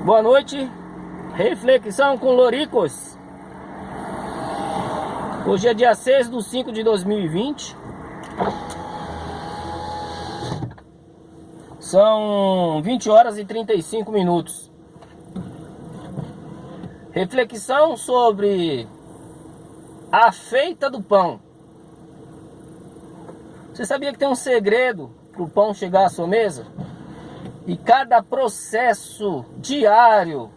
Boa noite. Reflexão com Loricos. Hoje é dia 6/5/2020. São 20 horas e 35 minutos. Reflexão sobre a feita do pão. Você sabia que tem um segredo para o pão chegar à sua mesa? E cada processo diário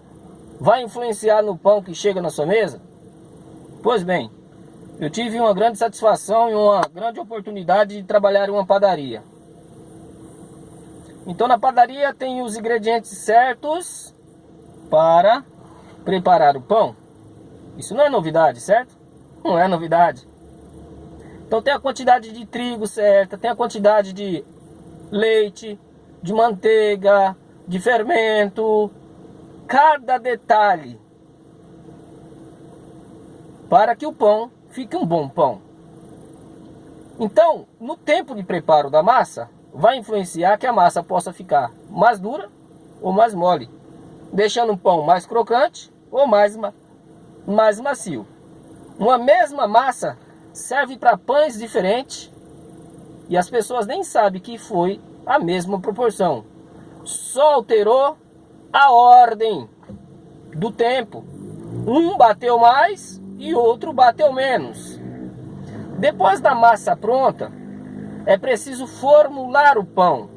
vai influenciar no pão que chega na sua mesa? Pois bem, eu tive uma grande satisfação e uma grande oportunidade de trabalhar em uma padaria. Então na padaria tem os ingredientes certos para preparar o pão. Isso não é novidade, certo? Não é novidade. Então tem a quantidade de trigo certa, tem a quantidade de leite, de manteiga, de fermento, cada detalhe para que o pão fique um bom pão. Então, no tempo de preparo da massa, vai influenciar que a massa possa ficar mais dura ou mais mole, deixando um pão mais crocante ou mais macio. Uma mesma massa serve para pães diferentes e as pessoas nem sabem que foi a mesma proporção. Só alterou a ordem do tempo. Um bateu mais e outro bateu menos. Depois da massa pronta, é preciso formular o pão.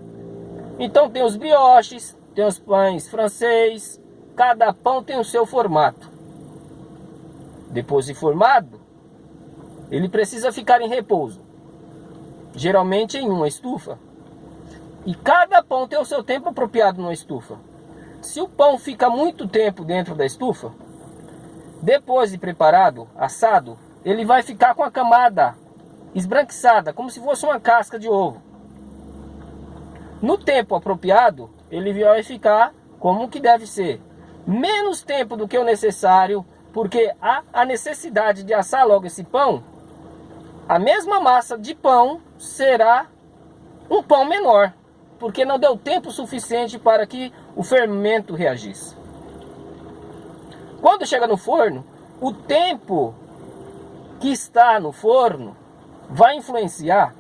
Então tem os brioches, tem os pães francês, cada pão tem o seu formato. Depois de formado, ele precisa ficar em repouso, geralmente em uma estufa. E cada pão tem o seu tempo apropriado numa estufa. Se o pão fica muito tempo dentro da estufa, depois de preparado, assado, ele vai ficar com a camada esbranquiçada, como se fosse uma casca de ovo. No tempo apropriado, ele vai ficar como que deve ser. Menos tempo do que o necessário, porque há a necessidade de assar logo esse pão. A mesma massa de pão será um pão menor, porque não deu tempo suficiente para que o fermento reagisse. Quando chega no forno, o tempo que está no forno vai influenciar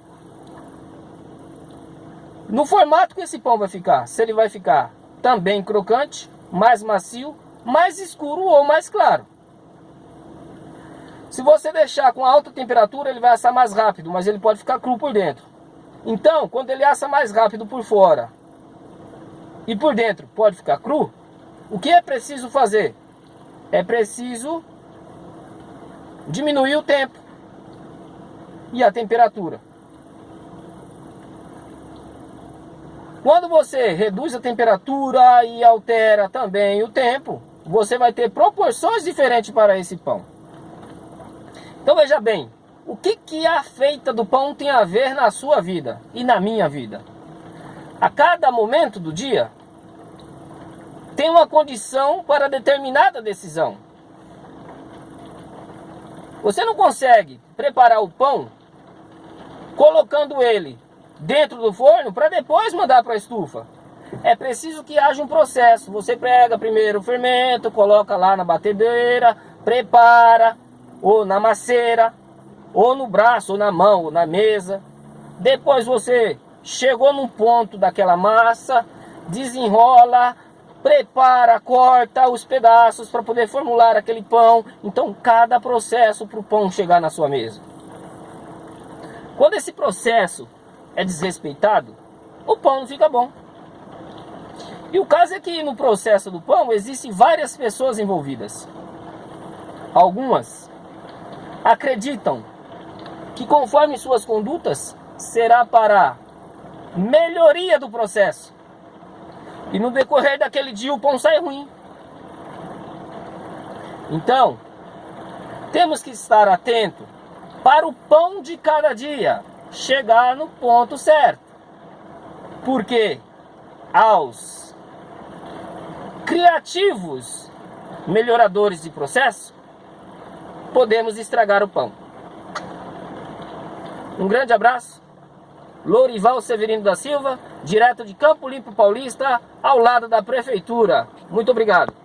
no formato que esse pão vai ficar. Se ele vai ficar também crocante, mais macio, mais escuro ou mais claro. Se você deixar com alta temperatura, ele vai assar mais rápido, mas ele pode ficar cru por dentro. Então, quando ele assa mais rápido por fora e por dentro pode ficar cru, o que é preciso fazer? É preciso diminuir o tempo e a temperatura. Quando você reduz a temperatura e altera também o tempo, você vai ter proporções diferentes para esse pão. Então veja bem, o que a feita do pão tem a ver na sua vida e na minha vida? A cada momento do dia, tem uma condição para determinada decisão. Você não consegue preparar o pão colocando ele dentro do forno para depois mandar para a estufa. É preciso que haja um processo. Você pega primeiro o fermento, coloca lá na batedeira, prepara, ou na maceira, ou no braço, ou na mão, ou na mesa. Depois você chegou num ponto daquela massa, desenrola, prepara, corta os pedaços para poder formular aquele pão. Então cada processo para o pão chegar na sua mesa. Quando esse processo é desrespeitado, o pão não fica bom. E o caso é que no processo do pão existem várias pessoas envolvidas. Algumas acreditam que conforme suas condutas será para melhoria do processo. E no decorrer daquele dia o pão sai ruim. Então, temos que estar atento para o pão de cada dia chegar no ponto certo. Porque aos criativos melhoradores de processo, podemos estragar o pão. Um grande abraço Lourival Severino da Silva, direto de Campo Limpo Paulista, ao lado da prefeitura. Muito obrigado.